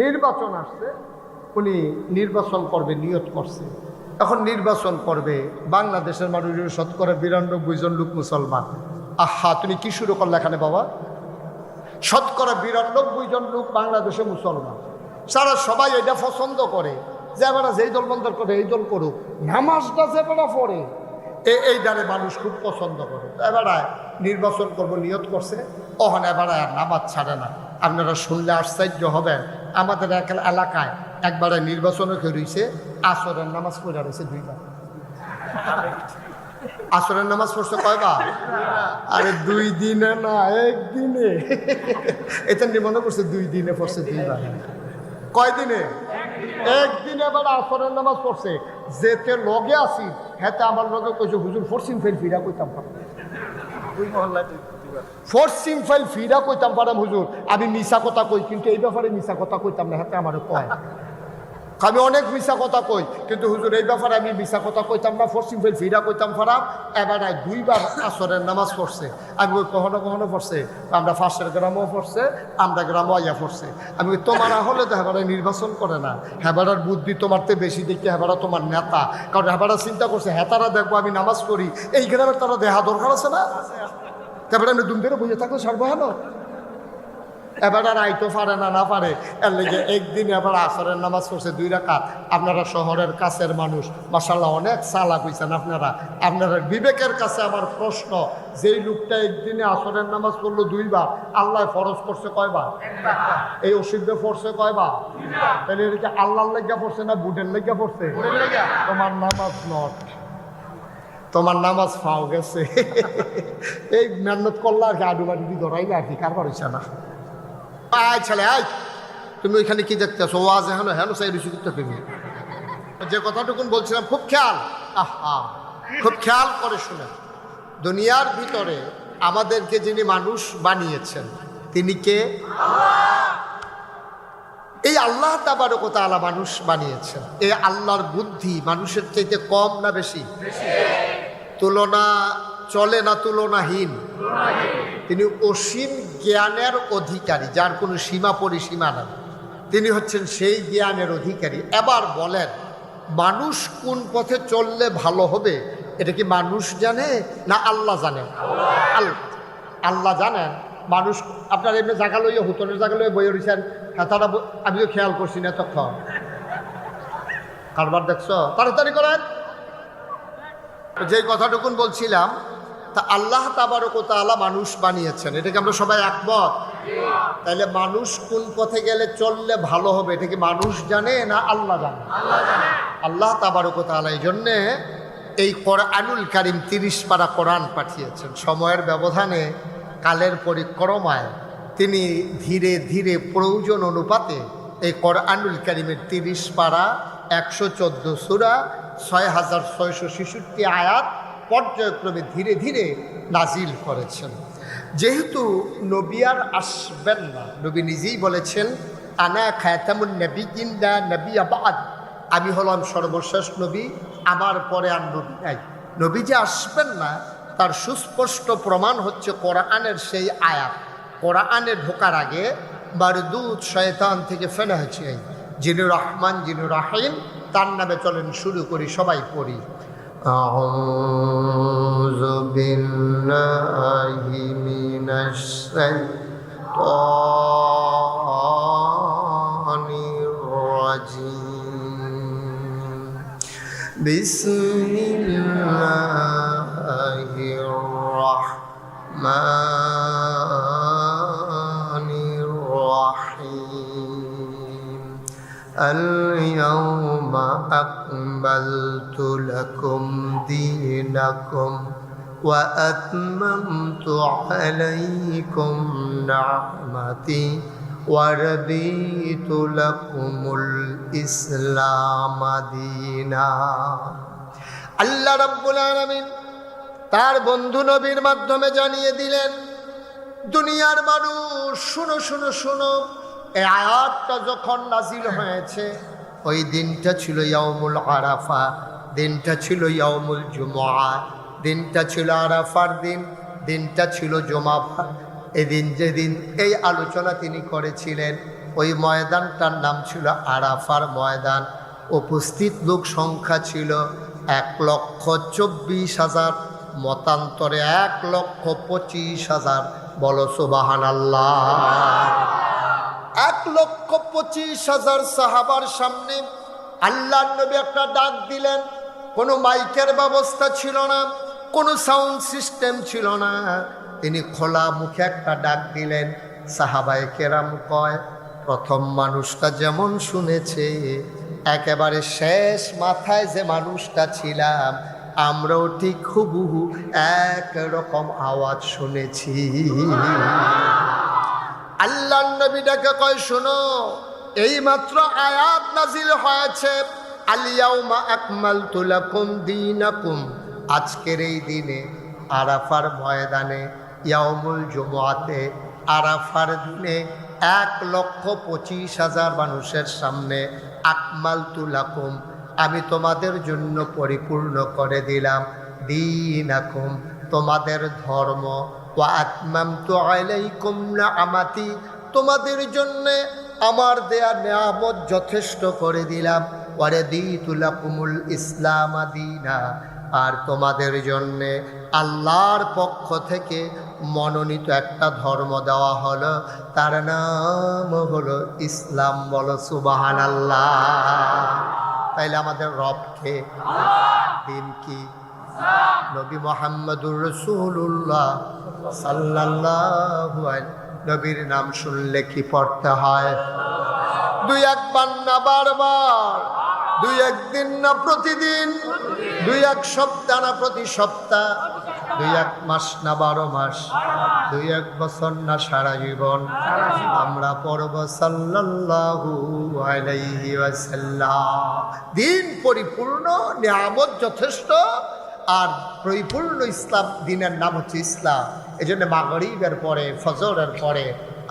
নির্বাচন আসছে, উনি নির্বাচন করবে নিয়ত করছে। এখন নির্বাচন করবে, বাংলাদেশের মানুষের শতকরা 92 জন লোক মুসলমান। আহা, তুমি কি শুরু করলে এখানে বাবা? শতকরা 92 জন লোক বাংলাদেশে মুসলমান। সারা সবাই এটা পছন্দ করে যে এবার যেই দল বন্ধ করে এই দল করুক, নামাজটা যে বেড়া পড়ে এই দ্বারে মানুষ খুব পছন্দ করে। এবার নির্বাচন করবো নিয়ত করছে, ওখানে এবার নামাজ ছাড়ে না। আপনারা শুনলে আশ্চর্য হবেন, আমাদের এলাকায় একবারে নির্বাচনে রয়েছে, আসরের নামাজ পড়ে রয়েছে 2 বার। আসরের নামাজ পড়ছে কয়বার? আরে 2 দিনে না, 1 দিনে। এটা মনে করছে 2 দিনে পড়ছে 2 বার। কয় দিনে? 1 দিনে এবার আসরের নামাজ পড়ছে। যেতে লগে আসি হেতে আমার লগে কইছে, হুজুর ফরসিম ফাইল ফিরা কইতাম পারতাম, ফরসিম ফাইল ফিরা কইতাম পারাম হুজুর, আমি মিশা কথা কই কিন্তু এই ব্যাপারে মিশা কথা কইতাম না। হাতে আমার কয় আমি অনেক মিশা কথা কই কিন্তু হুজুর এই ব্যাপারে আমি মিশা কথা কইতাম না, ফরসিম ফাইল ফিরা কইতাম পারাম। এবার 2 বার আসরের নামাজ পড়ছে। আমি কখনো কখনো পড়ছে, আমরা ফাঁসের গ্রামও পড়ছে, আমরা গ্রামও আইয়া পড়ছে। আমি তোমার হলে তো হেবারা নির্বাচন করে না, হেবারার বুদ্ধি তোমার তো বেশি দেখি, হেবারা তোমার নেতা। কারণ হেবারা চিন্তা করছে হেতারা দেখবো আমি নামাজ পড়ি, এই গ্রামের তারা দেহা দরকার আছে না, তারপরে আমি দুমদেরও বুঝে থাকলে সর্বহানো। এবার আর আইতো পারে না, না পারে, এর লেগে একদিন এবার আসরের নামাজ পড়ছে 2 রাকাত। আপনারা শহরের কাছের মানুষ, মাশাআল্লাহ অনেক চালাক হইছেন আপনারা। আপনারা বিবেকের কাছে আমার প্রশ্ন, যেই লোকটা একদিনে আসরের নামাজ পড়লো 2 বার, আল্লাহ ফরজ করছে কয়বার? এই অসুবিধা পড়ছে কয়বার? তাহলে এটা আল্লাহর লেগা পড়ছে না বুডের লেগা পড়ছে? তোমার নামাজ নট, তোমার নামাজ ফাও গেছে। এই মেহনত করলে আর কি, আডু বাড়ি ধরাইলে আর কি, কারবার হইছে না। আয় ছেলে আয়, তুমি ওইখানে কি দেখতেছো? ওয়াজ এখানে হেন সাই রুচি করতে তুমি যে কথাটুকুন বলছিলাম খুব খেয়াল, আহা খুব খেয়াল করে শুনে। দুনিয়ার ভিতরে আমাদেরকে যিনি মানুষ বানিয়েছেন তিনি কে? এই আল্লাহ তাবারক ওয়া তাআলা মানুষ বানিয়েছেন। এই আল্লাহর বুদ্ধি মানুষের চাইতে কম না বেশি? তুলনা চলে না, তুলনাহীন। তিনি অসীম জ্ঞানের অধিকারী, যার কোনো সীমা পরিসীমা নেই। তিনি হচ্ছেন সেই জ্ঞানের অধিকারী। এবার বলেন, মানুষ কোন পথে চললে ভালো হবে এটা কি মানুষ জানে না আল্লাহ জানেন? আল্লাহ জানেন। মানুষ আপনার এমনি জায়গা লইয়া, হুতনের জায়গা লইয়া বইয়ে রয়েছেন, তারা আমি তো খেয়াল করছি না তখন। কারবার দেখছ, তাড়াতাড়ি করেন। যে কথাটুকুন বলছিলাম, তা আল্লাহ তাবারক ওয়া তাআলা মানুষ বানিয়েছেন, এটাকে আমরা সবাই একমত। তাইলে মানুষ কোন পথে গেলে চললে ভালো হবে এটা কি মানুষ জানে না আল্লাহ জানে? আল্লাহ তাবারক ওয়া তাআলা এই জন্যে এই কোরআনুল কারীম 30 পারা কোরআন পাঠিয়েছেন। সময়ের ব্যবধানে, কালের পরিক্রমায় তিনি ধীরে ধীরে প্রয়োজন অনুপাতে এই কোরআনুল কারীমের 30 পারা, 114 সূরা, 6666 আয়াত পর্যায়ক্রমে ধীরে ধীরে নাজিল করেছেন। যেহেতু নবী আর আসবেন না, নবী নিজেই বলেছেন আনা খাতামুন নবিয়্যিন লা নবিয়্যা বা'দ, আমি হলাম সর্বশেষ নবী, আমার পরে আর নবী নাই। নবী যে আসবেন না তার সুস্পষ্ট প্রমাণ হচ্ছে কোরআনের সেই আয়াত। কোরআনে ঢোকার আগে মারদুদ শয়তান থেকে ফেলা হয়েছে, যিনি রহমান যিনি রাহিম, তার নামে চলেন শুরু করি, সবাই পড়ি। আউযু বিল্লাহি মিনাশ শাইতানির রাজিম। বিসমিল্লাহির রাহমানির রাহিম। اليوم أكملت لكم دينكم وأتممت عليكم نعمتي ورضيت لكم الإسلام دينا। আল্লাহ রাব্বুল আলামিন তার বন্ধু নবীর মাধ্যমে জানিয়ে দিলেন, দুনিয়ার মানুষ শুনো শুনো শুনো, এই আয়াতটা যখন নাজিল হয়েছে ওই দিনটা ছিল ইয়াউমুল আরাফা, দিনটা ছিল ইয়াউমুল জুমআ, দিনটা ছিল আরাফার দিন, দিনটা ছিল জুমা। এদিন যেদিন এই আলোচনা তিনি করেছিলেন ওই ময়দানটার নাম ছিল আরাফার ময়দান। উপস্থিত লোক সংখ্যা ছিল 1,24,000, মতান্তরে 1,25,000। বলো সুবহানাল্লাহ। 1,25,000 সাহাবার সামনে আল্লাহর নবী একটা ডাক দিলেন। কোনো মাইকের ব্যবস্থা ছিল না, কোনো সাউন্ড সিস্টেম ছিল না। তিনি খোলা মুখে একটা ডাক দিলেন। সাহাবায়ে কেরাম কয়, প্রথম মানুষটা যেমন শুনেছে, একেবারে শেষ মাথায় যে মানুষটা ছিলাম, আমরাও ঠিক হুবহু একরকম আওয়াজ শুনেছি। আল্লাহর নবী ডাকে কয়, শোনো, এই মাত্র আয়াত নাজিল হয়েছে, আল-ইয়াউমা আকমালতু লাকুম দীনাকুম। আজকের এই দিনে আরাফার ময়দানে, ইয়াউমুল জুমআতে, আরাফার দিনে 1,25,000 মানুষের সামনে আকমালতু লাকুম, আমি তোমাদের জন্য পরিপূর্ণ করে দিলাম দীনাকুম, তোমাদের ধর্ম। ওয়া আতমামতু আলাইকুম নিআমাতি, তোমাদের জন্য আমার দেয়া নিয়ামত যথেষ্ট করে দিলাম। ওয়া রাদিতু লাকুমুল ইসলাম দীনা, আর তোমাদের জন্য আল্লাহর পক্ষ থেকে মনোনীত একটা ধর্ম দেওয়া হলো, তার নাম হলো ইসলাম। বলো সুবহানাল্লাহ। তাইলে আমাদের রবকে, দিন কি? নবী মুহাম্মদুর রাসূলুল্লাহ সাল্লাল্লাহু আলাইহি। নবীর নাম শুনলে কি পড়তে হয়? দুই একবার না বারবার, দুই একদিন না প্রতিদিন, দুই এক সপ্তাহ না প্রতি সপ্তাহ, দুই এক মাস না 12 মাস, দুই এক বছর না সারা জীবন আমরা পড়ব সাল্লাল্লাহু আলাইহি ওয়াসাল্লাম। দিন পরিপূর্ণ, নিয়ামত যথেষ্ট, আর পরিপূর্ণ ইসলাম। দিনের নাম হচ্ছে ইসলাম। এই জন্য মাগরিবের পরে, ফজরের পরে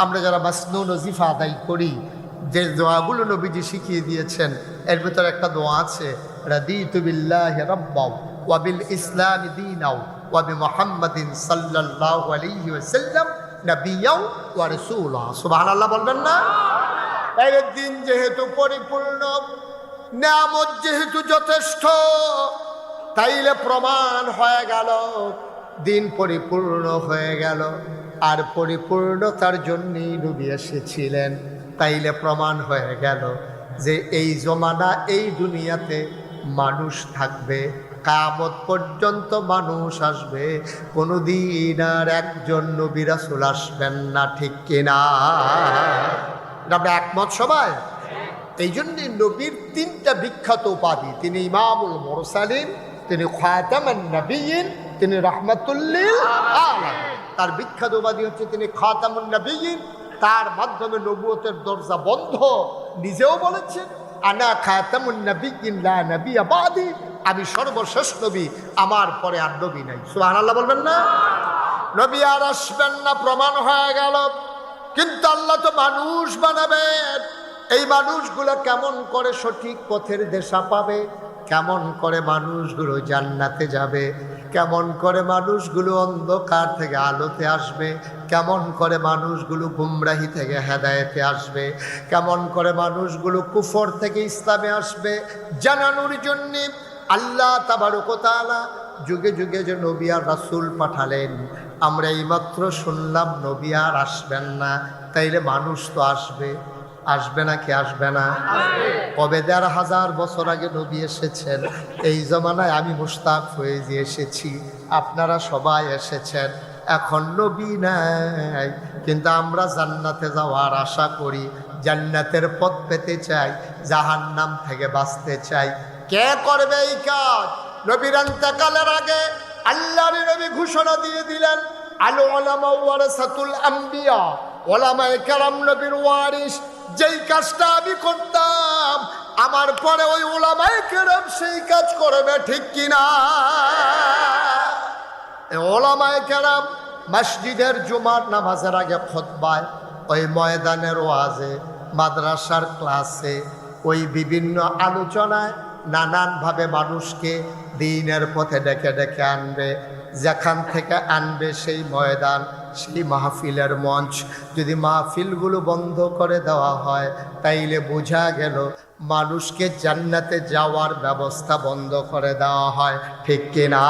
আমরা যারা মাসনুন ওজিফা আদায় করি, যে দোয়াগুলো নবীজি শিখিয়ে দিয়েছেন, এর ভিতরে একটা দোয়া আছে, রাদিতু বিল্লাহি রাব্বাও ওয়া বিল ইসলামি দীনাও ওয়া বিমুহাম্মাদিন সাল্লাল্লাহু আলাইহি ওয়াসাল্লাম নাবিয়্যাও ওয়া রাসূলা। সুবহানাল্লাহ বলবেন না? এই দিন যেহেতু পরিপূর্ণ, নিয়ামত যেহেতু যথেষ্ট, তাইলে প্রমাণ হয়ে গেল দিন পরিপূর্ণ হয়ে গেল। আর পরিপূর্ণতার জন্যই নবী এসেছিলেন। তাইলে প্রমাণ হয়ে গেল যে এই জমানা, এই দুনিয়াতে মানুষ থাকবে, কিয়ামত পর্যন্ত মানুষ আসবে, কোনোদিন আর একজন নবী রাসূল আসবেন না। ঠিক কিনা? আমরা একমত সবাই? এই জন্যই নবীর 3টা বিখ্যাত উপাধি। তিনি ইমামুল মুরসালিন, তিনি খাতামুন নবিয়্যিন, তিনি রাহমাতুল লিল আলামিন। তার বিখ্যাত উপাধি হচ্ছে তিনি খাতামুন নবিয়্যিন। তার মাধ্যমে নবুয়তের দরজা বন্ধ। নিজেও বলেছেন, আনা খাতামুন নবিয়্যিন লা নবিয়্যা বাদি, আমি সর্বশেষ নবী, আমার পরে আর নবী নাই। সুবহানাল্লাহ বলবেন না? নবী আর আসবেন না, প্রমাণ হয়ে গেল। কিন্তু আল্লাহ তো মানুষ বানাবেন। এই মানুষগুলো কেমন করে সঠিক পথের দিশা পাবে? কেমন করে মানুষগুলো জান্নাতে যাবে? কেমন করে মানুষগুলো অন্ধকার থেকে আলোতে আসবে? কেমন করে মানুষগুলো গুমরাহি থেকে হেদায়েতে আসবে? কেমন করে মানুষগুলো কুফর থেকে ইসলামে আসবে? জানানোর জন্য আল্লাহ তাবারক ওয়া তাআলা যুগে যুগে যে নবী আর রাসূল পাঠালেন। আমরা এইমাত্র শুনলাম নবী আর আসবেন না, তাইলে মানুষ তো আসবে। আসবে না কি আসবে না? কবে ১,৫০০ বছর আগে নবী এসেছেন। এই জমানায় আমি মুশতাক হয়ে যে এসেছি, আপনারা সবাই এসেছেন। এখন নবী নাই, কিন্তু আমরা জান্নাতে যাওয়ার আশা করি, জান্নাতের পথ পেতে চাই, জাহান্নাম থেকে বাঁচতে চাই। কে করবে এই কাজ? নবীর ইন্তেকালের আগে আল্লাহর নবী ঘোষণা দিয়ে দিলেন, আল উলামা ওয়ারাসাতুল আম্বিয়া, ওলামায়ে কেরাম নবীর ওয়ারিস। যেই কাজটা আমি করতাম, আমার পরে ওই ওলামায়ে কেরাম সেই কাজ করবে। ঠিক কিনা? ওলামায়ে কেরাম মসজিদের জুমার নামাজের আগে খুতবায়, ওই ময়দানের ওয়াজে, মাদ্রাসার ক্লাসে, ওই বিভিন্ন আলোচনায় নানানভাবে মানুষকে দ্বীনের পথে ডেকে ডেকে আনবে। যেখান থেকে আনবে সেই ময়দান সেই মাহফিলের মঞ্চ যদি মাহফিলগুলো বন্ধ করে দেওয়া হয় তাইলে বোঝা গেল মানুষকে জান্নাতে যাওয়ার ব্যবস্থা বন্ধ করে দেওয়া হয়, ঠিক কিনা?